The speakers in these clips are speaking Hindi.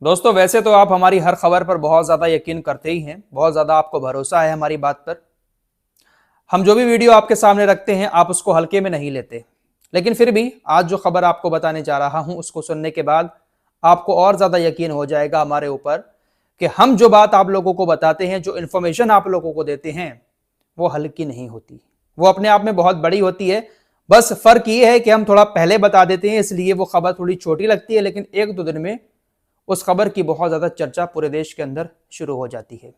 दोस्तों वैसे तो आप हमारी हर खबर पर बहुत ज़्यादा यकीन करते ही हैं, बहुत ज़्यादा आपको भरोसा है हमारी बात पर। हम जो भी वीडियो आपके सामने रखते हैं आप उसको हल्के में नहीं लेते, लेकिन फिर भी आज जो खबर आपको बताने जा रहा हूं उसको सुनने के बाद आपको और ज़्यादा यकीन हो जाएगा हमारे ऊपर कि हम जो बात आप लोगों को बताते हैं, जो इन्फॉर्मेशन आप लोगों को देते हैं, वो हल्की नहीं होती, वो अपने आप में बहुत बड़ी होती है। बस फर्क ये है कि हम थोड़ा पहले बता देते हैं, इसलिए वो खबर थोड़ी छोटी लगती है, लेकिन एक दो दिन में उस खबर की बहुत ज्यादा चर्चा पूरे देश के अंदर शुरू हो जाती है।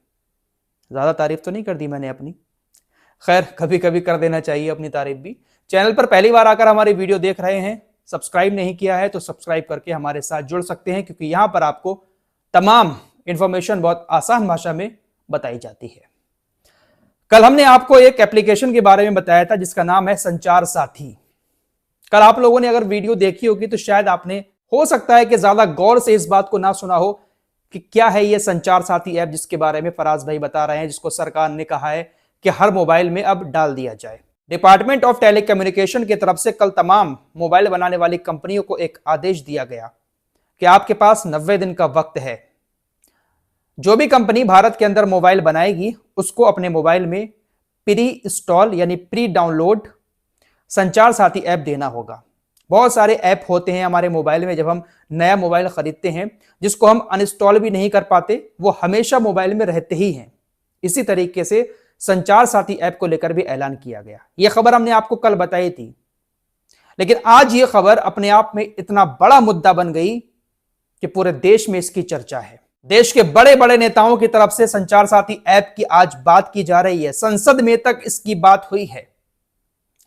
ज्यादा तारीफ तो नहीं कर दी मैंने अपनी, खैर कभी कभी कर देना चाहिए अपनी तारीफ भी। चैनल पर पहली बार आकर हमारी वीडियो देख रहे हैं, सब्सक्राइब नहीं किया है तो सब्सक्राइब करके हमारे साथ जुड़ सकते हैं, क्योंकि यहां पर आपको तमाम इंफॉर्मेशन बहुत आसान भाषा में बताई जाती है। कल हमने आपको एक एप्लीकेशन के बारे में बताया था जिसका नाम है संचार साथी। कल आप लोगों ने अगर वीडियो देखी होगी तो शायद आपने, हो सकता है कि ज्यादा गौर से इस बात को ना सुना हो कि क्या है ये संचार साथी ऐप जिसके बारे में फराज भाई बता रहे हैं, जिसको सरकार ने कहा है कि हर मोबाइल में अब डाल दिया जाए। डिपार्टमेंट ऑफ टेलीकम्युनिकेशन की तरफ से कल तमाम मोबाइल बनाने वाली कंपनियों को एक आदेश दिया गया कि आपके पास 90 दिन का वक्त है। जो भी कंपनी भारत के अंदर मोबाइल बनाएगी उसको अपने मोबाइल में प्री इंस्टॉल यानी प्री डाउनलोड संचार साथी ऐप देना होगा। बहुत सारे ऐप होते हैं हमारे मोबाइल में, जब हम नया मोबाइल खरीदते हैं जिसको हम अनइंस्टॉल भी नहीं कर पाते, वो हमेशा मोबाइल में रहते ही हैं। इसी तरीके से संचार साथी ऐप को लेकर भी ऐलान किया गया। यह खबर हमने आपको कल बताई थी, लेकिन आज यह खबर अपने आप में इतना बड़ा मुद्दा बन गई कि पूरे देश में इसकी चर्चा है। देश के बड़े बड़े नेताओं की तरफ से संचार साथी ऐप की आज बात की जा रही है, संसद में तक इसकी बात हुई है।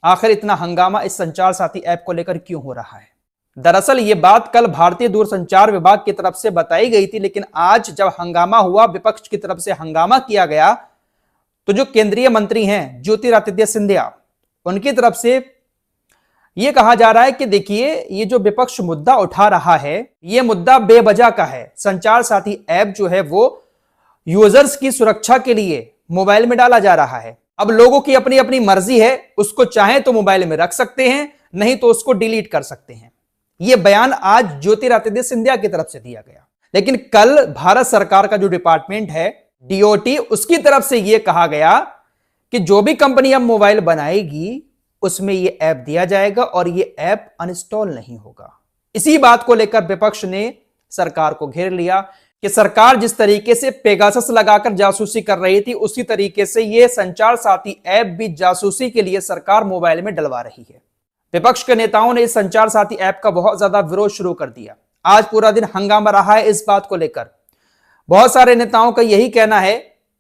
आखिर इतना हंगामा इस संचार साथी ऐप को लेकर क्यों हो रहा है? दरअसल ये बात कल भारतीय दूरसंचार विभाग की तरफ से बताई गई थी, लेकिन आज जब हंगामा हुआ, विपक्ष की तरफ से हंगामा किया गया, तो जो केंद्रीय मंत्री हैं ज्योतिरादित्य सिंधिया, उनकी तरफ से यह कहा जा रहा है कि देखिए ये जो विपक्ष मुद्दा उठा रहा है ये मुद्दा बेवजह का है। संचार साथी ऐप जो है वो यूजर्स की सुरक्षा के लिए मोबाइल में डाला जा रहा है। अब लोगों की अपनी अपनी मर्जी है, उसको चाहे तो मोबाइल में रख सकते हैं, नहीं तो उसको डिलीट कर सकते हैं। यह बयान आज ज्योतिरादित्य सिंधिया की तरफ से दिया गया। लेकिन कल भारत सरकार का जो डिपार्टमेंट है डीओटी, उसकी तरफ से यह कहा गया कि जो भी कंपनी अब मोबाइल बनाएगी उसमें यह ऐप दिया जाएगा और यह ऐप अनइंस्टॉल नहीं होगा। इसी बात को लेकर विपक्ष ने सरकार को घेर लिया कि सरकार जिस तरीके से पेगासस लगाकर जासूसी कर रही थी, उसी तरीके से यह संचार साथी ऐप भी जासूसी के लिए सरकार मोबाइल में डलवा रही है। विपक्ष के नेताओं ने इस संचार साथी ऐप का बहुत ज्यादा विरोध शुरू कर दिया। आज पूरा दिन हंगामा रहा है इस बात को लेकर। बहुत सारे नेताओं का यही कहना है,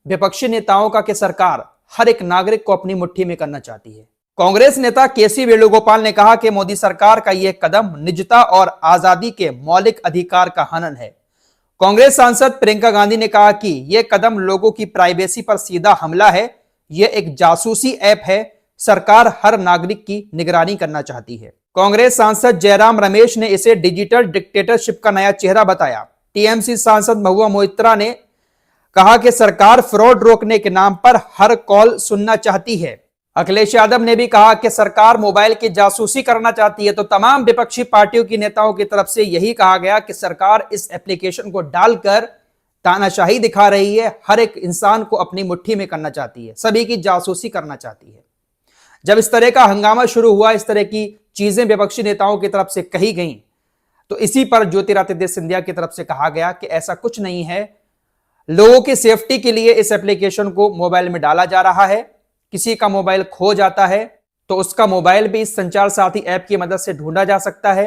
विपक्षी नेताओं का, कि सरकार हर एक नागरिक को अपनी मुट्ठी में करना चाहती है। कांग्रेस नेता केसी वेणुगोपाल ने कहा कि मोदी सरकार का यह कदम निजता और आजादी के मौलिक अधिकार का हनन है। कांग्रेस सांसद प्रियंका गांधी ने कहा कि यह कदम लोगों की प्राइवेसी पर सीधा हमला है, यह एक जासूसी ऐप है, सरकार हर नागरिक की निगरानी करना चाहती है। कांग्रेस सांसद जयराम रमेश ने इसे डिजिटल डिक्टेटरशिप का नया चेहरा बताया। टीएमसी सांसद महुआ मोइत्रा ने कहा कि सरकार फ्रॉड रोकने के नाम पर हर कॉल सुनना चाहती है। अखिलेश यादव ने भी कहा कि सरकार मोबाइल की जासूसी करना चाहती है। तो तमाम विपक्षी पार्टियों के नेताओं की तरफ से यही कहा गया कि सरकार इस एप्लीकेशन को डालकर तानाशाही दिखा रही है, हर एक इंसान को अपनी मुट्ठी में करना चाहती है, सभी की जासूसी करना चाहती है। जब इस तरह का हंगामा शुरू हुआ, इस तरह की चीजें विपक्षी नेताओं की तरफ से कही गई, तो इसी पर ज्योतिरादित्य सिंधिया की तरफ से कहा गया कि ऐसा कुछ नहीं है, लोगों की सेफ्टी के लिए इस एप्लीकेशन को मोबाइल में डाला जा रहा है। किसी का मोबाइल खो जाता है तो उसका मोबाइल भी इस संचार साथी ऐप की मदद से ढूंढा जा सकता है,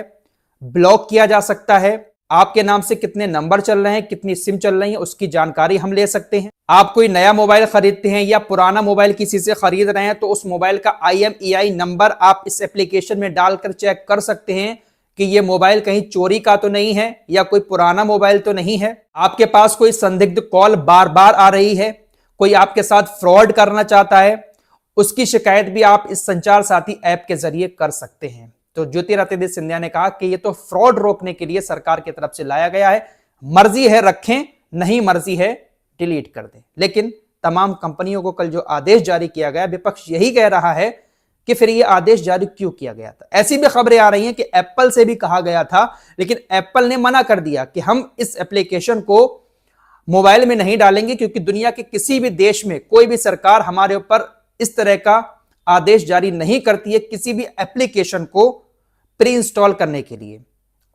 ब्लॉक किया जा सकता है। आपके नाम से कितने नंबर चल रहे हैं, कितनी सिम चल रही है, उसकी जानकारी हम ले सकते हैं। आप कोई नया मोबाइल खरीदते हैं या पुराना मोबाइल किसी से खरीद रहे हैं तो उस मोबाइल का IMEI नंबर आप इस एप्लीकेशन में डालकर चेक कर सकते हैं कि यह मोबाइल कहीं चोरी का तो नहीं है या कोई पुराना मोबाइल तो नहीं है। आपके पास कोई संदिग्ध कॉल बार बार आ रही है, कोई आपके साथ फ्रॉड करना चाहता है, उसकी शिकायत भी आप इस संचार साथी ऐप के जरिए कर सकते हैं। तो ज्योतिरादित्य सिंधिया ने कहा कि ये तो फ्रॉड रोकने के लिए सरकार की तरफ से लाया गया है, मर्जी है रखें, नहीं मर्जी है डिलीट कर दें। लेकिन तमाम कंपनियों को कल जो आदेश जारी किया गया, विपक्ष यही कह रहा है कि फिर ये आदेश जारी क्यों किया गया था। ऐसी भी खबरें आ रही हैं कि एप्पल से भी कहा गया था, लेकिन एप्पल ने मना कर दिया कि हम इस एप्लीकेशन को मोबाइल में नहीं डालेंगे, क्योंकि दुनिया के किसी भी देश में कोई भी सरकार हमारे ऊपर इस तरह का आदेश जारी नहीं करती है किसी भी एप्लीकेशन को प्री इंस्टॉल करने के लिए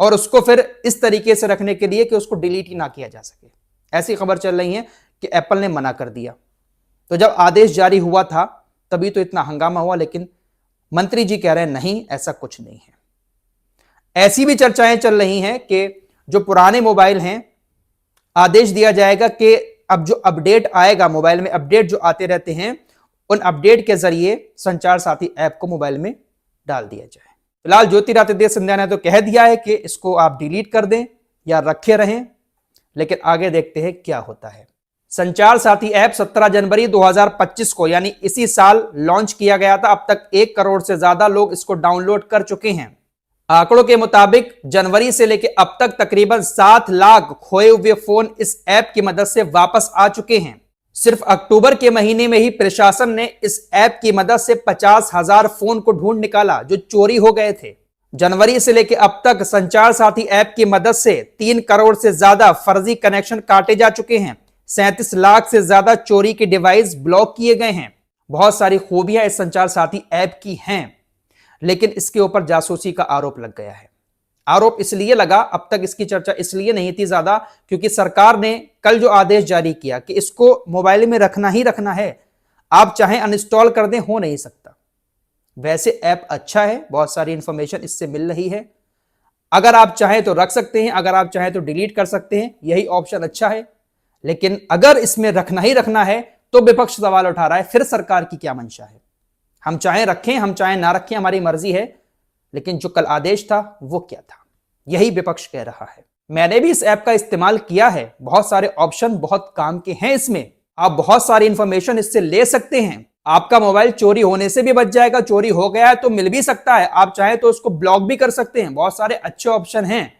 और उसको फिर इस तरीके से रखने के लिए कि उसको डिलीट ही ना किया जा सके। ऐसी खबर चल रही है कि एप्पल ने मना कर दिया। तो जब आदेश जारी हुआ था तभी तो इतना हंगामा हुआ, लेकिन मंत्री जी कह रहे हैं नहीं, ऐसा कुछ नहीं है। ऐसी भी चर्चाएं चल रही हैं कि जो पुराने मोबाइल हैं, आदेश दिया जाएगा कि अब जो अपडेट आएगा मोबाइल में, अपडेट जो आते रहते हैं, उन अपडेट के जरिए संचार साथी ऐप को मोबाइल में डाल दिया जाए। फिलहाल ज्योतिरादित्य सिंधिया ने तो कह दिया है कि इसको आप डिलीट कर दें या रखे रहें, लेकिन आगे देखते हैं क्या होता है। संचार साथी ऐप 17 जनवरी 2025 को यानी इसी साल लॉन्च किया गया था। अब तक 1 करोड़ से ज्यादा लोग इसको डाउनलोड कर चुके हैं। आंकड़ों के मुताबिक जनवरी से लेकर अब तक तकरीबन 7 लाख खोए हुए फोन इस ऐप की मदद से वापस आ चुके हैं। सिर्फ अक्टूबर के महीने में ही प्रशासन ने इस ऐप की मदद से 50,000 फोन को ढूंढ निकाला जो चोरी हो गए थे। जनवरी से लेकर अब तक संचार साथी ऐप की मदद से 3 करोड़ से ज्यादा फर्जी कनेक्शन काटे जा चुके हैं। 37 लाख से ज्यादा चोरी के डिवाइस ब्लॉक किए गए हैं। बहुत सारी खूबियां इस संचार साथी ऐप की हैं, लेकिन इसके ऊपर जासूसी का आरोप लग गया है। आरोप इसलिए लगा, अब तक इसकी चर्चा इसलिए नहीं थी ज्यादा, क्योंकि सरकार ने कल जो आदेश जारी किया कि इसको मोबाइल में रखना ही रखना है, आप चाहे अनइंस्टॉल कर दें, हो नहीं सकता। वैसे ऐप अच्छा है, बहुत सारी इंफॉर्मेशन इससे मिल रही है। अगर आप चाहें तो रख सकते हैं, अगर आप चाहें तो डिलीट कर सकते हैं, यही ऑप्शन अच्छा है। लेकिन अगर इसमें रखना ही रखना है तो विपक्ष सवाल उठा रहा है, फिर सरकार की क्या मंशा है। हम चाहे रखें, हम चाहे ना रखें, हमारी मर्जी है, लेकिन जो कल आदेश था वो क्या था, यही विपक्ष कह रहा है। मैंने भी इस ऐप का इस्तेमाल किया है, बहुत सारे ऑप्शन बहुत काम के हैं इसमें। आप बहुत सारी इंफॉर्मेशन इससे ले सकते हैं। आपका मोबाइल चोरी होने से भी बच जाएगा, चोरी हो गया है तो मिल भी सकता है, आप चाहे तो उसको ब्लॉक भी कर सकते हैं। बहुत सारे अच्छे ऑप्शन हैं।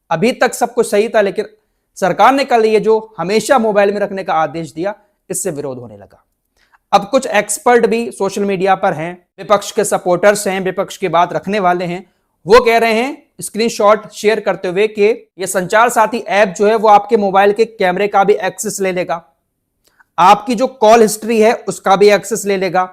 अभी तक सब कुछ सही था, लेकिन सरकार ने कल ये जो हमेशा मोबाइल में रखने का आदेश दिया, इससे विरोध होने लगा। अब कुछ एक्सपर्ट भी सोशल मीडिया पर हैं, विपक्ष के सपोर्टर्स हैं, विपक्ष की बात रखने वाले हैं, वो कह रहे हैं स्क्रीनशॉट शेयर करते हुए कि ये संचार साथी ऐप जो है वो आपके मोबाइल के कैमरे का भी एक्सेस ले लेगा, आपकी जो कॉल हिस्ट्री है उसका भी एक्सेस ले लेगा,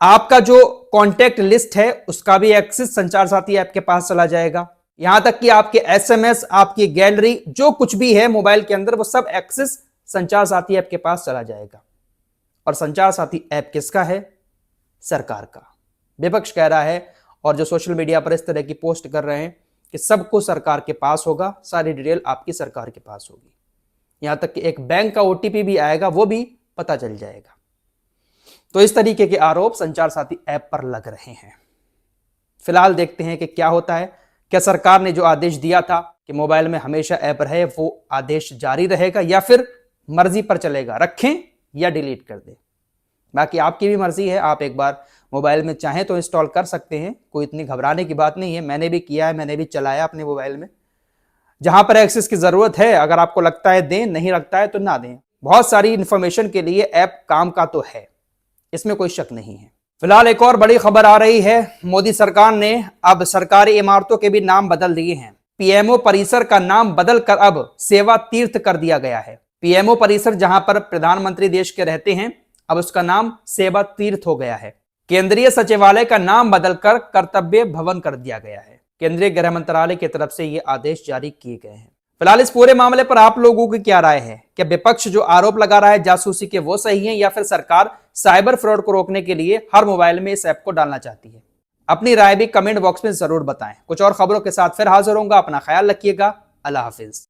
आपका जो कॉन्टैक्ट लिस्ट है उसका भी एक्सेस संचार साथी ऐप के पास चला जाएगा। यहां तक कि आपके एसएमएस, आपकी गैलरी, जो कुछ भी है मोबाइल के अंदर, वो सब एक्सेस संचार साथी ऐप के पास चला जाएगा। और संचार साथी ऐप किसका है? सरकार का। विपक्ष कह रहा है, और जो सोशल मीडिया पर इस तरह की पोस्ट कर रहे हैं कि सब कुछ सरकार के पास होगा, सारी डिटेल आपकी सरकार के पास होगी, यहां तक कि एक बैंक का ओटीपी भी आएगा, वो भी पता चल जाएगा। तो इस तरीके के आरोप संचार साथी ऐप पर लग रहे हैं। फिलहाल देखते हैं कि क्या होता है। क्या सरकार ने जो आदेश दिया था कि मोबाइल में हमेशा ऐप रहे, वो आदेश जारी रहेगा या फिर मर्जी पर चलेगा, रखें या डिलीट कर दें। बाकी आपकी भी मर्जी है, आप एक बार मोबाइल में चाहें तो इंस्टॉल कर सकते हैं, कोई इतनी घबराने की बात नहीं है। मैंने भी किया है, मैंने भी चलाया अपने मोबाइल में। जहां पर एक्सेस की जरूरत है, अगर आपको लगता है दें, नहीं लगता है तो ना दें। बहुत सारी इंफॉर्मेशन के लिए ऐप काम का तो है, इसमें कोई शक नहीं है। फिलहाल एक और बड़ी खबर आ रही है। मोदी सरकार ने अब सरकारी इमारतों के भी नाम बदल दिए हैं। पीएमओ परिसर का नाम बदलकर अब सेवा तीर्थ कर दिया गया है। पीएमओ परिसर जहां पर प्रधानमंत्री देश के रहते हैं, अब उसका नाम सेवा तीर्थ हो गया है। केंद्रीय सचिवालय का नाम बदलकर कर्तव्य भवन कर दिया गया है। केंद्रीय गृह मंत्रालय की तरफ से ये आदेश जारी किए गए हैं। फिलहाल इस पूरे मामले पर आप लोगों की क्या राय है? क्या विपक्ष जो आरोप लगा रहा है जासूसी के, वो सही है, या फिर सरकार साइबर फ्रॉड को रोकने के लिए हर मोबाइल में इस ऐप को डालना चाहती है? अपनी राय भी कमेंट बॉक्स में जरूर बताएं। कुछ और खबरों के साथ फिर हाजिर होऊंगा। अपना ख्याल रखिएगा। अल्लाह हाफिज।